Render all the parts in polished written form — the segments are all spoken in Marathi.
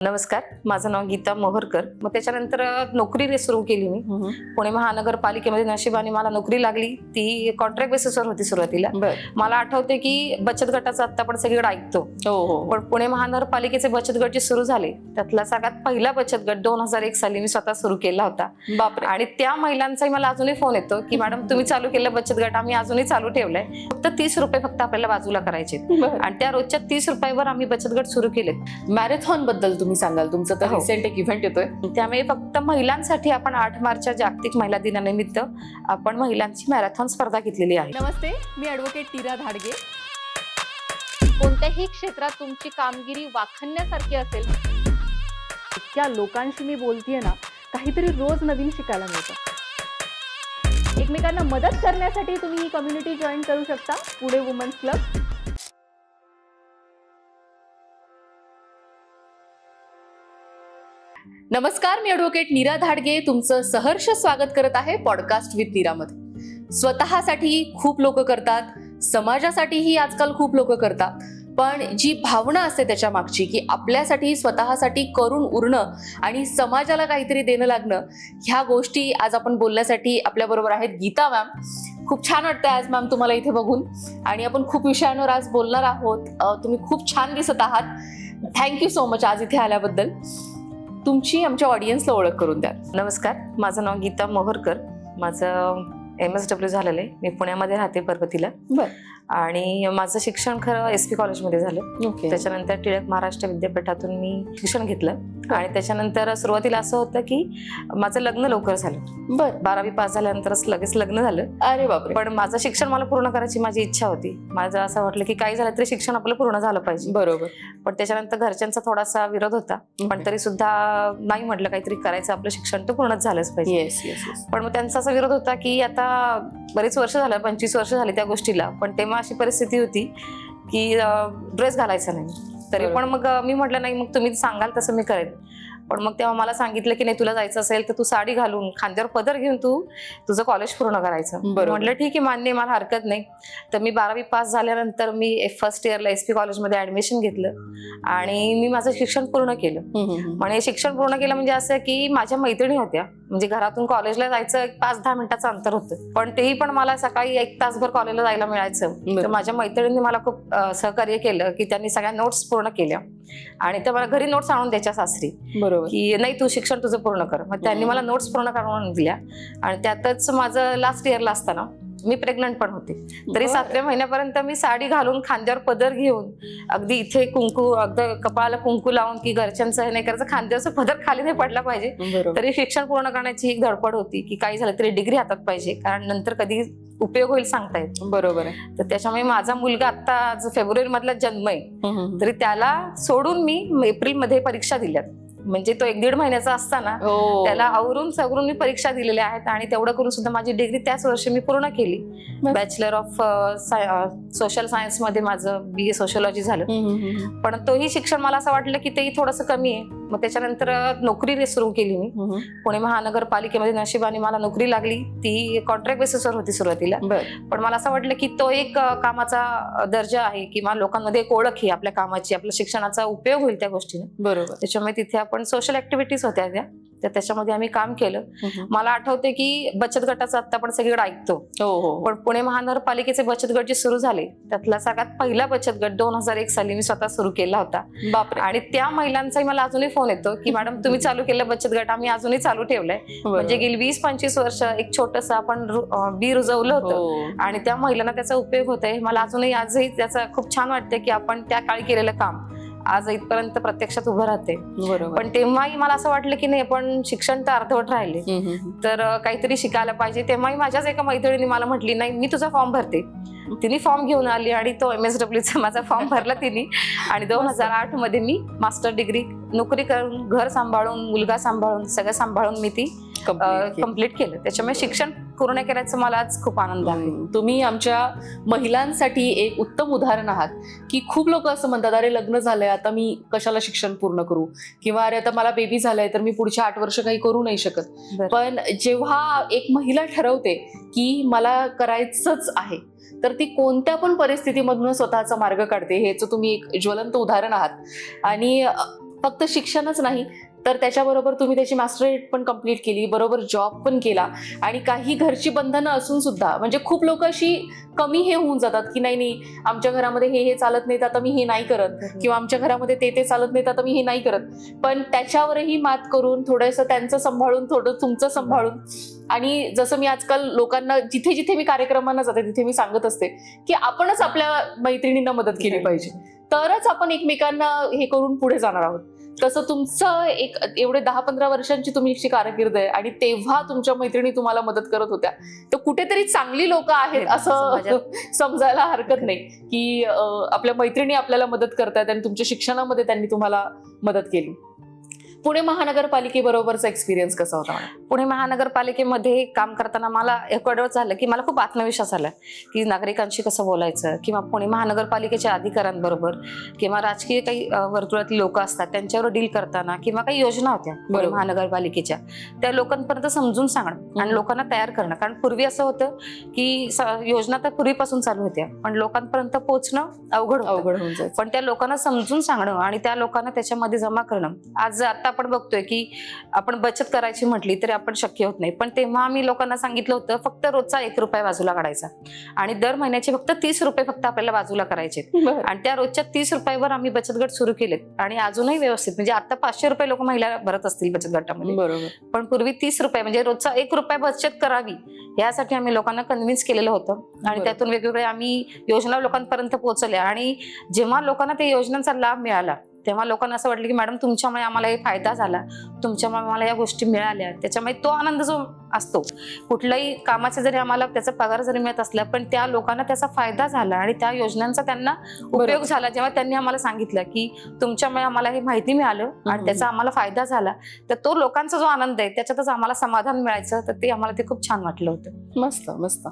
नमस्कार, माझं नाव गीता मोहरकर. मग त्याच्यानंतर नोकरी सुरू केली मी. पुणे महानगरपालिकेमध्ये नशिबाने मला नोकरी लागली. ती कॉन्ट्रॅक्ट बेसिसवर होती सुरुवातीला. मला आठवते की बचत गटाचं आता आपण सगळीकडे ऐकतो. पण पुणे महानगरपालिकेचे बचत गट जे सुरू झाले त्यातला सगळ्यात पहिला बचत गट 2001 साली मी स्वतः सुरू केला होता. बापरे. आणि त्या महिलांचाही मला अजूनही फोन येतो की मॅडम तुम्ही चालू केलं बचत गट, आम्ही अजूनही चालू ठेवलाय. फक्त 30 रुपये फक्त आपल्याला बाजूला करायचे आणि त्या रोजच्या 30 रुपयावर आम्ही बचत गट सुरू केले. मॅरेथॉन बद्दल तुम्ही सांगाल? तुमचं तर रिसेंट एक इव्हेंट येतोय, त्यामुळे फक्त महिलांसाठी आपण 8 मार्चच्या जागतिक महिला दिनानिमित्त आपण महिलांची मॅरेथॉन स्पर्धा घेतलेली आहे. नमस्ते, मी ॲडव्होकेट नीरा धाडगे. कोणत्याही क्षेत्रात तुमची कामगिरी वाखाणण्यासारखी असेल, इतक्या लोकांशी मी बोलतेय ना, काहीतरी रोज नवीन शिकायला मिळतं. एकमेकांना मदत करण्यासाठी तुम्ही ही कम्युनिटी जॉईन करू शकता, पुणे वुमन्स क्लब. नमस्कार, मी ॲडव्होकेट नीरा धाडगे तुमचं सहर्ष स्वागत करत आहे पॉडकास्ट विथ नीरामध्ये. स्वतःसाठी खूप लोक करतात, समाजासाठीही आजकाल खूप लोक करतात, पण जी भावना असते त्याच्या मागची की आपल्यासाठी स्वतःसाठी करून उरणं आणि समाजाला काहीतरी देणं लागणं, ह्या गोष्टी आज आपण बोलण्यासाठी आपल्याबरोबर आहेत गीता मॅम. खूप छान वाटतंय आज मॅम तुम्हाला इथे बघून आणि आपण खूप विषयांवर आज बोलणार आहोत. तुम्ही खूप छान दिसत आहात. थँक्यू सो मच आज इथे आल्याबद्दल. तुमची आमच्या ऑडियन्सला ओळख करून द्या. नमस्कार, माझं नाव गीता मोहरकर. माझं MSW झालेलं आहे. मी पुण्यामध्ये राहते, पर्वतीला. आणि माझं शिक्षण खरं SP कॉलेजमध्ये झालं. त्याच्यानंतर टिळक महाराष्ट्र विद्यापीठातून मी शिक्षण घेतलं. आणि त्याच्यानंतर सुरुवातीला असं होतं की माझं लग्न लवकर झालं. 12वी पास झाल्यानंतरच लगेच लग्न झालं. अरे बापरे. पण माझं शिक्षण मला पूर्ण करायची माझी इच्छा होती. माझं असं वाटलं की काही झालं तरी शिक्षण आपलं पूर्ण झालं पाहिजे. बरोबर. पण त्याच्यानंतर घरच्यांचा थोडासा विरोध होता. पण तरी सुद्धा नाही म्हटलं, काहीतरी करायचं, आपलं शिक्षण तर पूर्णच झालंच पाहिजे. Yes yes yes. पण मग त्यांचा असा विरोध होता की आता बरीच वर्ष झालं, 25 वर्ष झाली त्या गोष्टीला, पण तेव्हा अशी परिस्थिती होती की ड्रेस घालायचा नाही. तरी पण मग मी म्हटलं नाही, मग तुम्ही सांगाल तसं मी करेन. पण मग तेव्हा मला सांगितलं की नाही, तुला जायचं असेल तर तू साडी घालून खांद्यावर पदर घेऊन तू तुझं कॉलेज पूर्ण करायचं. म्हटलं ठीक आहे, मान्य, मला हरकत नाही. तर मी 12वी पास झाल्यानंतर मी फर्स्ट इयरला SP कॉलेजमध्ये ऍडमिशन घेतलं आणि मी माझं शिक्षण पूर्ण केलं. म्हणजे शिक्षण पूर्ण केलं म्हणजे असं की माझ्या मैत्रिणी होत्या, म्हणजे घरातून कॉलेजला जायचं 5-10 मिनिटाचं अंतर होतं, पण तेही पण मला सकाळी 1 तासभर कॉलेजला जायला मिळायचं. तर माझ्या मैत्रिणींनी मला खूप सहकार्य केलं की त्यांनी सगळ्या नोट्स पूर्ण केल्या आणि त्या मला घरी नोट्स आणून द्यायच्या सासरी. बरोबर. की नाही, तू शिक्षण तुझं पूर्ण कर. मग त्यांनी मला नोट्स पूर्ण करून दिल्या. आणि त्यातच माझं लास्ट इयरला असताना मी प्रेग्नंट पण होते. तरी 7व्या महिन्यापर्यंत मी साडी घालून खांद्यावर पदर घेऊन अगदी इथे कुंकू, अगदी कपाळाला कुंकू लावून की घरच्यांचं हे नाही करायचं, खांद्यावरचं पदर खाली नाही पडला पाहिजे. तरी शिक्षण पूर्ण करण्याची एक धडपड होती की काही झालं तरी डिग्री हातात पाहिजे, कारण नंतर कधी उपयोग होईल सांगता येत. बरोबर आहे. तर त्याच्यामुळे माझा मुलगा आता फेब्रुवारी मधला जन्म आहे, तरी त्याला सोडून मी एप्रिलमध्ये परीक्षा दिल्यात. म्हणजे तो 1-1.5 महिन्याचा असताना त्याला आवरून सवरून मी परीक्षा दिलेल्या आहेत. आणि तेवढं करून सुद्धा माझी डिग्री त्याच वर्षी मी पूर्ण केली. बॅचलर ऑफ सोशल सायन्स मध्ये माझं BA सोशियोलॉजी झालं. पण तोही शिक्षण मला असं वाटलं की तेही थोडंसं कमी आहे. मग त्याच्यानंतर नोकरी सुरू केली मी. पुणे महानगरपालिकेमध्ये नशिबाने मला नोकरी लागली. ती कॉन्ट्रॅक्ट बेसिसवर होती सुरुवातीला. पण मला असं वाटलं की तो एक कामाचा दर्जा आहे किंवा लोकांमध्ये एक ओळख आहे आपल्या कामाची, आपल्या शिक्षणाचा उपयोग होईल त्या गोष्टीने. बरोबर. त्याच्यामुळे तिथे आपण सोशल ऍक्टिव्हिटीज होत्या त्या, तर त्याच्यामध्ये आम्ही काम केलं. मला आठवते की बचत गटाचं आता आपण सगळीकडे ऐकतो. पण पुणे महानगरपालिकेचे बचत गट जे सुरू झाले त्यातला सगळ्यात पहिला बचत गट 2001 साली मी स्वतः सुरू केला होता. बापरे. आणि त्या महिलांचाही मला अजूनही फोन येतो की मॅडम तुम्ही चालू केलं बचत गट, आम्ही अजूनही चालू ठेवलाय. म्हणजे गेली 20-25 वर्ष एक छोटस आपण बी रुजवलं होतं आणि त्या महिलांना त्याचा उपयोग होत आहे. मला अजूनही आजही त्याचा खूप छान वाटतं की आपण त्या काळी केलेलं काम आज इथपर्यंत प्रत्यक्षात उभं राहते. पण तेव्हाही मला असं वाटलं की नाही, पण शिक्षण तर अर्धवट राहिले, तर काहीतरी शिकायला पाहिजे. तेव्हाही माझ्याच एका मैत्रिणीने मला म्हटली नाही, मी तुझा फॉर्म भरते. तिने फॉर्म घेऊन आली आणि तो MSWचा माझा फॉर्म भरला तिने. आणि 2008 मध्ये मी मास्टर डिग्री नोकरी करून, घर सांभाळून, मुलगा सांभाळून, सगळं सांभाळून मी ती कम्प्लीट केलं. त्याच्यामुळे शिक्षण पूर्ण करायचं मला आज खूप आनंद आहे. तुम्ही आमच्या महिलांसाठी एक उत्तम उदाहरण आहात की खूप लोक असं म्हणतात, अरे लग्न झालंय आता मी कशाला शिक्षण पूर्ण करू, किंवा अरे आता मला बेबी झालंय तर मी पुढच्या 8 वर्ष काही करू नाही शकत. पण जेव्हा एक महिला ठरवते की मला करायचंच आहे, तर ती कोणत्या पण परिस्थितीमधून स्वतःचा मार्ग काढते. हेच तुम्ही एक ज्वलंत उदाहरण आहात. आणि फक्त शिक्षणच नाही तर त्याच्याबरोबर तुम्ही त्याची मास्टरेट पण कम्प्लीट केली, बरोबर जॉब पण केला, आणि काही घरची बंधनं असून सुद्धा म्हणजे खूप लोक अशी कमी हे होऊन जातात की नाही नाही आमच्या घरामध्ये हे चालत नाही तर आता मी हे नाही करत, किंवा आमच्या घरामध्ये ते चालत नाही तर आता मी हे नाही करत. पण त्याच्यावरही मात करून थोडंसं त्यांचं सांभाळून, थोडं तुमचं सांभाळून, आणि जसं मी आजकाल लोकांना जिथे जिथे मी कार्यक्रमांना जाते तिथे मी सांगत असते की आपणच आपल्या मैत्रिणींना मदत केली पाहिजे, तरच आपण एकमेकांना हे करून पुढे जाणार आहोत. तसं तुमचं एक एवढे 10-15 वर्षांची तुमची कारकीर्द आहे, आणि तेव्हा तुमच्या मैत्रिणी तुम्हाला मदत करत होत्या, तर कुठेतरी चांगली लोक आहेत असं समजायला हरकत नाही की आपल्या मैत्रिणी आपल्याला मदत करतायत आणि तुमच्या शिक्षणामध्ये त्यांनी तुम्हाला मदत केली. पुणे महानगरपालिकेबरोबरचा एक्सपिरियन्स कसा होता? पुणे महानगरपालिकेमध्ये काम करताना मला कळवळ झालं की मला खूप आत्मविश्वास आला की नागरिकांशी कसं बोलायचं, किंवा पुणे महानगरपालिकेच्या अधिकाऱ्यांबरोबर किंवा राजकीय काही वर्तुळातली लोक असतात त्यांच्यावर डील करताना, किंवा काही योजना होत्या पुणे महानगरपालिकेच्या त्या लोकांपर्यंत समजून सांगणं आणि लोकांना तयार करणं. कारण पूर्वी असं होतं की योजना तर पूर्वीपासून चालू होत्या पण लोकांपर्यंत पोहोचणं अवघड होऊन जायचं. पण त्या लोकांना समजून सांगणं आणि त्या लोकांना त्याच्यामध्ये जमा करणं. आज आता आपण बघतोय की आपण बचत करायची म्हटली तरी आपण शक्य होत नाही, पण तेव्हा आम्ही लोकांना सांगितलं होतं फक्त रोजचा 1 रुपया बाजूला काढायचा आणि दर महिन्याचे फक्त 30 रुपये फक्त आपल्याला बाजूला करायचे, आणि त्या रोजच्या 30 रुपयावर आम्ही बचत गट सुरू केलेत आणि अजूनही व्यवस्थित म्हणजे आता 500 रुपये लोक महिला भरत असतील बचत गटामध्ये, बरोबर. पण पूर्वी 30 रुपये म्हणजे रोजचा 1 रुपया बचत करावी यासाठी आम्ही लोकांना कन्व्हिन्स केलेलं होतं आणि त्यातून वेगवेगळे आम्ही योजना लोकांपर्यंत पोहोचवल्या. आणि जेव्हा लोकांना त्या योजनांचा लाभ मिळाला तेव्हा लोकांना असं वाटलं की मॅडम तुमच्यामुळे आम्हाला हे फायदा झाला, तुमच्यामुळे आम्हाला या गोष्टी मिळाल्या. त्याच्यामुळे तो आनंद जो असतो कुठल्याही कामाचा जरी आम्हाला त्याचा पगार जरी मिळत असला पण त्या लोकांना त्याचा फायदा झाला आणि त्या योजनांचा त्यांना उपयोग झाला, जेव्हा त्यांनी आम्हाला सांगितलं की तुमच्यामुळे आम्हाला हे माहिती मिळालं आणि त्याचा आम्हाला फायदा झाला, तर तो लोकांचा जो आनंद आहे त्याच्यातच आम्हाला समाधान मिळायचं, तर ते आम्हाला ते खूप छान वाटलं होतं. मस्त मस्त.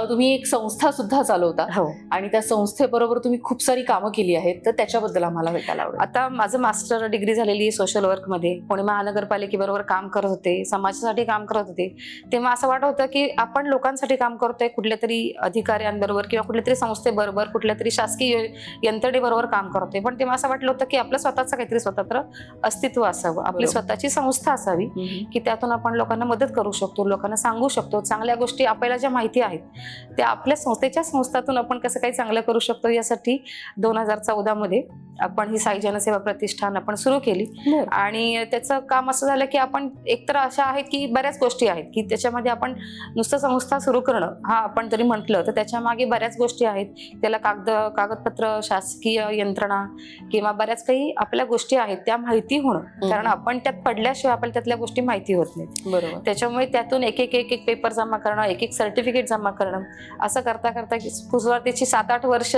तुम्ही एक संस्था सुद्धा चालवता हो, आणि त्या संस्थेबरोबर तुम्ही खूप सारी कामं केली आहेत, तर त्याच्याबद्दल आम्हाला भेटायला आवडेल. आता माझं मास्टर डिग्री झालेली सोशल वर्कमध्ये पुणे महानगरपालिकेबरोबर काम करत होते, समाजासाठी काम करत होते. तेव्हा असं वाटत होतं की आपण लोकांसाठी काम करतोय, कुठल्या तरी अधिकाऱ्यांबरोबर किंवा कुठल्या तरी संस्थेबरोबर कुठल्या तरी शासकीय यंत्रणेबरोबर काम करतोय, पण तेव्हा असं वाटलं होतं की आपलं स्वतःचं काहीतरी स्वतंत्र अस्तित्व असावं, आपली स्वतःची संस्था असावी की त्यातून आपण लोकांना मदत करू शकतो, लोकांना सांगू शकतो, चांगल्या गोष्टी आपल्याला ज्या माहिती आहेत त्या आपल्या संस्थेच्या संस्थातून आपण कसं काही चांगलं करू शकतो. यासाठी 2014 मध्ये आपण ही साई जनसेवा प्रतिष्ठान आपण सुरू केली आणि त्याचं काम असं झालं की आपण एकतर अशा आहेत की बऱ्याच गोष्टी आहेत की त्याच्यामध्ये आपण नुसतं संस्था सुरू करणं हा आपण जरी म्हटलं तर त्याच्या मागे बऱ्याच गोष्टी आहेत. त्याला कागदपत्र, शासकीय यंत्रणा किंवा बऱ्याच काही आपल्या गोष्टी आहेत त्या माहिती होणं, कारण आपण त्यात पडल्याशिवाय आपल्याला त्यातल्या गोष्टी माहिती होत नाहीत. बरोबर. त्याच्यामुळे त्यातून एक पेपर जमा करणं, एक सर्टिफिकेट जमा करणं, असं करता करता सुरुवातीची 7-8 वर्ष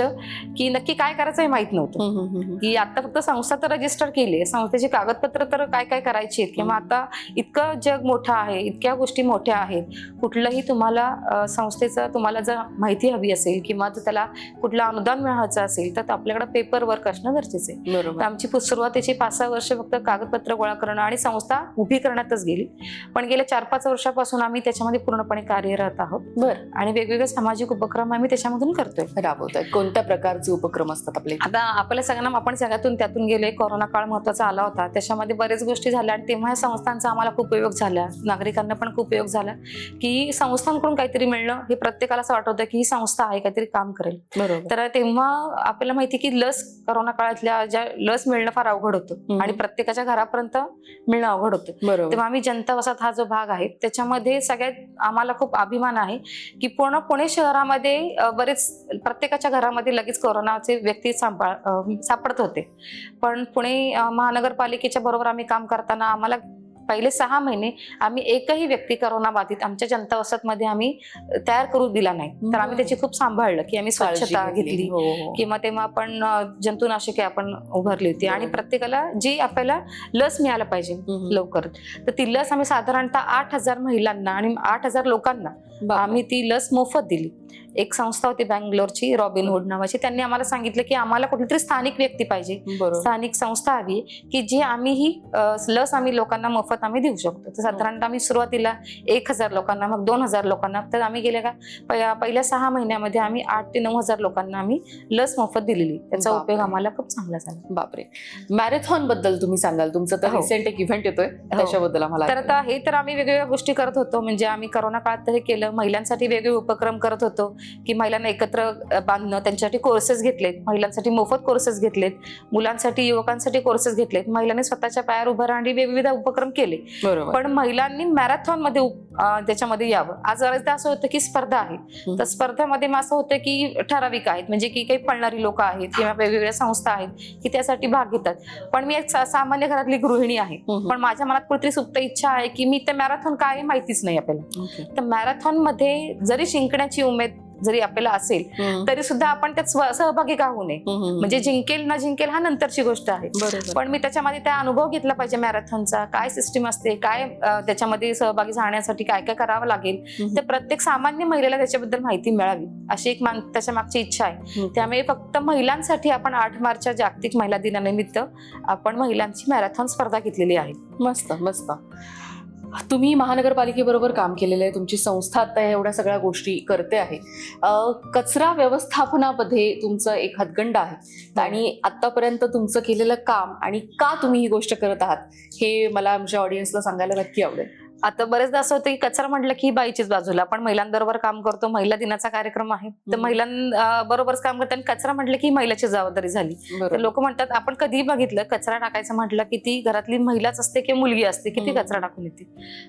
की नक्की काय करायचं हे माहित नव्हतं की आता फक्त संस्था तर रजिस्टर केली, संस्थेची कागदपत्र तर काय काय करायची आहेत, किंवा आता इतकं जग मोठं आहे, इतक्या गोष्टी मोठ्या आहेत, कुठलंही तुम्हाला संस्थेचं तुम्हाला जर माहिती हवी असेल किंवा त्याला कुठलं अनुदान मिळायचं असेल तर आपल्याकडे पेपर वर्क असणं गरजेचं आहे. बरोबर. आमची सुरुवातीची 5-6 वर्ष फक्त कागदपत्र गोळा करणं आणि संस्था उभी करण्यातच गेली, पण गेल्या 4-5 वर्षापासून आम्ही त्याच्यामध्ये पूर्णपणे कार्यरत आहोत. बरं. आणि वेगवेगळे सामाजिक उपक्रम आम्ही त्याच्यामधून करतोय, राबवतोय. कोणत्या प्रकारचे उपक्रम असतात आपले? आता आपल्या सगळ्यांना आपण सगळ्यातून त्यातून गेलोय. कोरोना काळ महत्वाचा आला होता, त्याच्यामध्ये बरेच गोष्टी झाल्या आणि तेव्हा या संस्थांचा आम्हाला खूप उपयोग झाला, नागरिकांना पण खूप उपयोग झाला की संस्थांकडून काहीतरी मिळणं हे प्रत्येकाला असं वाटत होतं की ही संस्था आहे काहीतरी काम करेल. बरोबर. तर तेव्हा आपल्याला माहिती की लस कोरोना काळातल्या ज्या लस मिळणं फार अवघड होतं आणि प्रत्येकाच्या घरापर्यंत मिळणं अवघड होतं. बरोबर. तेव्हा आम्ही जनता वसाहत हा जो भाग आहे त्याच्यामध्ये सगळ्यात आम्हाला खूप अभिमान आहे की पुणे शहरामध्ये बरेच प्रत्येकाच्या घरामध्ये लगेच कोरोनाचे व्यक्ती सापडत होते, पण पुणे महानगरपालिकेच्या बरोबर आम्ही काम करताना आम्हाला पहिले 6 महिने आम्ही एकही व्यक्ती कोरोना बाधित आमच्या जनता वसाहतमध्ये आम्ही तयार करू दिला नाही. तर आम्ही त्याची खूप सांभाळलं की आम्ही स्वच्छता घेतली किंवा तेव्हा आपण जंतुनाशके आपण उभारली होती आणि प्रत्येकाला जी आपल्याला लस मिळायला पाहिजे लवकर, तर ती लस आम्ही साधारणतः 8,000 महिलांना आणि 8,000 लोकांना आम्ही ती लस मोफत दिली. एक संस्था होती बँगलोरची रॉबिनहुड नावाची, त्यांनी आम्हाला सांगितलं की आम्हाला कुठली तरी स्थानिक व्यक्ती पाहिजे, स्थानिक संस्था हवी की जी आम्ही ही लस आम्ही लोकांना मोफत मोफत आम्ही देऊ शकतो. तर साधारणतः आम्ही सुरुवातीला 1,000 लोकांना, मग 2,000 लोकांना, तर आम्ही गेल्या का पहिल्या 6 महिन्यामध्ये आम्ही 8 ते 9,000 लोकांना आम्ही लस मोफत दिलेली. त्याचा बापरे. उपयोग आम्हाला खूप चांगला झाला. बापरे. मॅरेथॉन बद्दल तुम्ही सांगाल, तुमचं तर हो. रिसेंट एक इव्हेंट येतोय त्याच्याबद्दल आम्हाला तर आता हे तर आम्ही वेगवेगळ्या गोष्टी करत होतो. म्हणजे आम्ही करोना काळात तर हे केलं, महिलांसाठी वेगवेगळे उपक्रम करत होतो की महिलांना एकत्र बांधणं, त्यांच्यासाठी कोर्सेस घेतलेत, महिलांसाठी मोफत कोर्सेस घेतलेत, मुलांसाठी युवकांसाठी कोर्सेस घेतलेत, महिलांनी स्वतःच्या पायावर उभं राहणे विविध उपक्रम केले. बरोबर. पण महिलांनी मॅरेथॉन मध्ये त्याच्यामध्ये यावं. आज बरेचदा असं होतं की स्पर्धा आहे, तर स्पर्धेमध्ये मग असं होतं की ठराविक आहेत, म्हणजे की काही पळणारी लोक आहेत किंवा वेगवेगळ्या संस्था आहेत की त्यासाठी भाग घेतात. पण मी एक सामान्य घरातली गृहिणी आहे, पण माझ्या मनात कुठेतरी सुप्त इच्छा आहे की मी ते मॅरेथॉन काय माहितीच नाही आपल्याला. तर मॅरेथॉन मध्ये जरी जिंकण्याची उमेद जरी आपल्याला असेल तरी सुद्धा आपण त्यात सहभागी का होऊ नये. म्हणजे जिंकेल न जिंकेल हा नंतरची गोष्ट आहे, पण मी त्याच्यामध्ये त्या अनुभव घेतला पाहिजे मॅरेथॉनचा, काय सिस्टीम असते, काय त्याच्यामध्ये सहभागी राहण्यासाठी काय काय करावं लागेल, तर प्रत्येक सामान्य महिलेला त्याच्याबद्दल माहिती मिळावी अशी एक त्याच्या मागची इच्छा आहे. त्यामुळे फक्त महिलांसाठी आपण 8 मार्चच्या जागतिक महिला दिनानिमित्त आपण महिलांची मॅरेथॉन स्पर्धा घेतलेली आहे. मस्त मस्त. तुम्ही महानगरपालिकेबरोबर काम केलेलं आहे, तुमची संस्था आता एवढ्या सगळ्या गोष्टी करते आहे. कचरा व्यवस्थापनामध्ये तुमचं एक हातगंड आहे आणि आतापर्यंत तुमचं केलेलं काम आणि का तुम्ही ही गोष्ट करत आहात हे मला आमच्या ऑडियन्सला सांगायला नक्की आवडेल. आता बरेचदा असं होतं की कचरा म्हटलं की बाईचीच बाजूला, आपण महिलांबरोबर काम करतो, महिला दिनाचा कार्यक्रम आहे, तर महिलांबरोबरच काम करतो आणि कचरा म्हटलं की महिलाची जबाबदारी झाली. तर लोक म्हणतात, आपण कधीही बघितलं कचरा टाकायचं म्हटलं की ती घरातली महिलाच असते किंवा मुलगी असते की ती कचरा टाकून येते.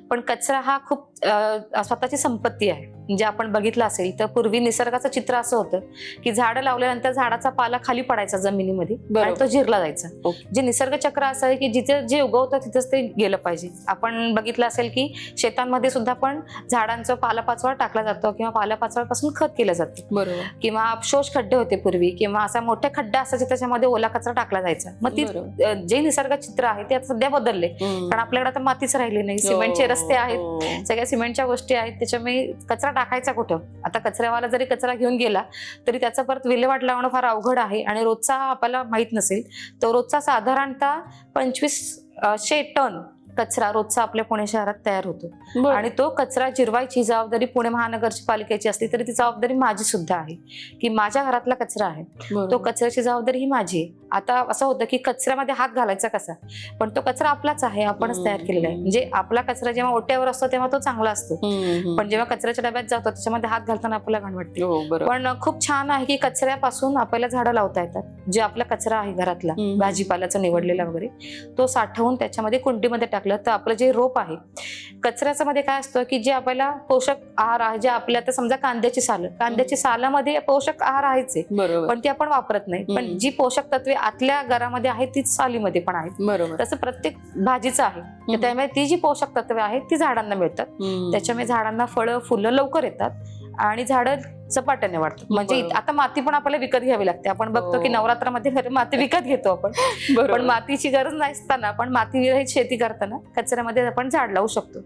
पण कचरा हा खूप स्वतःची संपत्ती आहे. म्हणजे आपण बघितलं असेल तर पूर्वी निसर्गाचं चित्र असं होतं की झाडं लावल्यानंतर झाडाचा पाला खाली पडायचा जमिनीमध्ये आणि तो जिरला जायचा. जे निसर्ग चक्र असं आहे की जिथे जे उगवतं तिथंच ते गेलं पाहिजे. आपण बघितलं असेल की शेतांमध्ये सुद्धा पण झाडांचं पालापाचोळा टाकला जातो किंवा पालापाचोळ्यापासून खत केलं जातं. बरोबर. किंवा शोष खड्डे होते पूर्वी, किंवा असा मोठे खड्डे असायचे त्याच्यामध्ये ओला कचरा टाकला जायचा. मग ती जे निसर्ग चित्र आहे ते आता सध्या बदलले, कारण आपल्याकडे आता मातीच राहिली नाही, सिमेंटचे रस्ते आहेत, सगळ्या सिमेंटच्या गोष्टी आहेत, त्याच्यामुळे कचरा टाकायचा कुठं. आता कचऱ्यावाला जरी कचरा घेऊन गेला तरी त्याचा परत विल्हेवाट लावणं फार अवघड आहे आणि रोजचा आपल्याला माहित नसेल तर रोजचा साधारणतः 2500 टन कचरा रोजचा आपल्या पुणे शहरात तयार होतो. आणि तो कचरा जिरवायची जबाबदारी पुणे महानगरची पालिकेची असली तरी ती जबाबदारी माझी सुद्धा आहे की माझ्या घरातला कचरा आहे, तो कचऱ्याची जबाबदारी ही माझी आहे. आता असं होतं की कचऱ्यामध्ये हात घालायचा कसा, पण तो कचरा आपलाच आहे, आपणच तयार केलेला आहे. म्हणजे आपला कचरा जेव्हा ओट्यावर असतो तेव्हा तो चांगला असतो, पण जेव्हा कचऱ्याच्या डब्यात जातो त्याच्यामध्ये हात घालताना आपल्याला घाण वाटते. पण खूप छान आहे की कचऱ्यापासून आपल्याला झाडं लावता येतात. जे आपला कचरा आहे घरातला भाजीपाल्याचा निवडलेला वगैरे तो साठवून त्याच्यामध्ये कुंडीमध्ये टाकलं तर आपलं जे रोप आहे, कचऱ्याच्या मध्ये काय असतं की जे आपल्याला पोषक आहार आहे, जे आपल्या आता समजा कांद्याची सालामध्ये पोषक आहार आहेच, पण ती आपण वापरत नाही. पण जी पोषक तत्वे आतल्या घरामध्ये आहेत तीच सालीमध्ये पण आहेत. बरोबर. तसं प्रत्येक भाजीचं आहे, त्यामुळे ती जी पोषक तत्वे आहेत ती झाडांना मिळतात. त्याच्यामुळे झाडांना फळं फुलं लवकर येतात आणि झाडं झपाट्याने वाढतात. म्हणजे आता माती पण आपल्याला विकत घ्यावी लागते. आपण बघतो की नवरात्रामध्ये माती विकत घेतो आपण, पण मातीची गरज नसताना आपण माती विरहित शेती करताना कचऱ्यामध्ये आपण झाड लावू शकतो.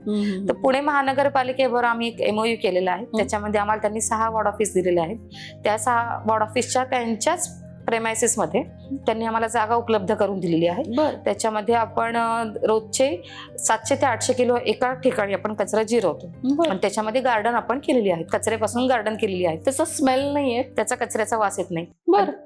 तर पुणे महानगरपालिकेबरोबर आम्ही एक MOU केलेला आहे. त्याच्यामध्ये आम्हाला त्यांनी 6 वॉर्ड ऑफिस दिलेले आहेत. त्या 6 वॉर्ड ऑफिसच्या त्यांच्याच प्रेमायसिस मध्ये त्यांनी आम्हाला जागा उपलब्ध करून दिलेली आहे. त्याच्यामध्ये आपण रोजचे 700 ते 800 किलो एका ठिकाणी आपण कचरा जिरवतो आणि त्याच्यामध्ये गार्डन आपण केलेली आहे, कचऱ्यापासून गार्डन केलेली आहे. त्याचा स्मेल नाहीये, त्याचा कचऱ्याचा वास येत नाही.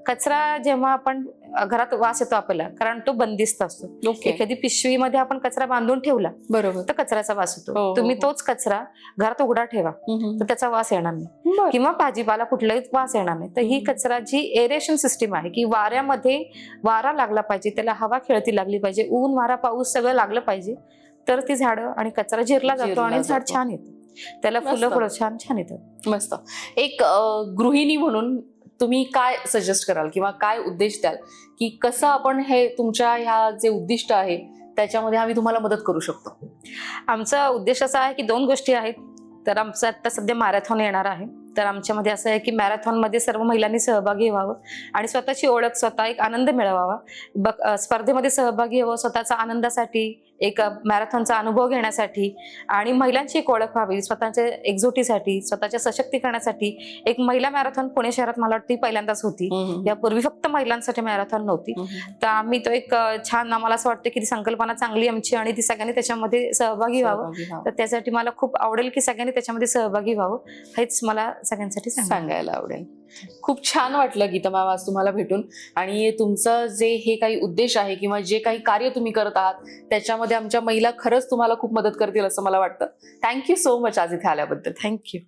कचरा जेव्हा आपण घरात वास येतो आपल्याला, कारण तो बंदिस्त असतो. एखादी पिशवीमध्ये आपण कचरा बांधून ठेवला बरोबर तर कचऱ्याचा वास येतो. तुम्ही तोच कचरा घरात उघडा ठेवा तर त्याचा वास येणार नाही, किंवा भाजीपाला कुठलाही वास येणार नाही. तर ही कचरा जी एरेशन सिस्टीम आहे की वाऱ्यामध्ये वारा लागला पाहिजे, त्याला हवा खेळती लागली पाहिजे, ऊन वारा पाऊस सगळं लागलं पाहिजे, तर ती झाडं आणि कचरा जिरला जातो आणि झाड छान येतं, त्याला फुलं छान येतात. मस्त. एक गृहिणी म्हणून तुम्ही काय सजेस्ट कराल किंवा काय उद्देश द्याल की कसं आपण हे तुमच्या ह्या जे उद्दिष्ट आहे त्याच्यामध्ये आम्ही तुम्हाला मदत करू शकतो? आमचा उद्देश असा आहे की 2 गोष्टी आहेत. तर आमचं आता सध्या मॅरेथॉन येणार आहे तर आमच्यामध्ये असं आहे की मॅरेथॉनमध्ये सर्व महिलांनी सहभागी व्हावं आणि स्वतःची ओळख, स्वतः एक आनंद मिळवावा. स्पर्धेमध्ये सहभागी व्हावं स्वतःचा आनंदासाठी, एक मॅरेथॉनचा अनुभव घेण्यासाठी आणि महिलांची एक ओळख व्हावी, स्वतःच्या एकजुटीसाठी, स्वतःच्या सशक्तीकरणासाठी. एक महिला मॅरेथॉन पुणे शहरात मला वाटतं पहिल्यांदाच होती. यापूर्वी फक्त महिलांसाठी मॅरेथॉन नव्हती. तर आम्ही तो एक छान, आम्हाला असं वाटतं की ती संकल्पना चांगली आमची आणि ती सगळ्यांनी त्याच्यामध्ये सहभागी व्हावं. तर त्यासाठी मला खूप आवडेल की सगळ्यांनी त्याच्यामध्ये सहभागी व्हावं, हेच मला सगळ्यांसाठी सांगायला आवडेल. खूप छान वाटलं गीता मॅम आज तुम्हाला भेटून, आणि तुमचं जे हे काही उद्देश आहे किंवा जे काही कार्य तुम्ही करत आहात त्याच्यामध्ये आमच्या महिला खरंच तुम्हाला खूप मदत करतील असं मला वाटतं. थँक्यू सो मच आज इथे आल्याबद्दल. थँक्यू.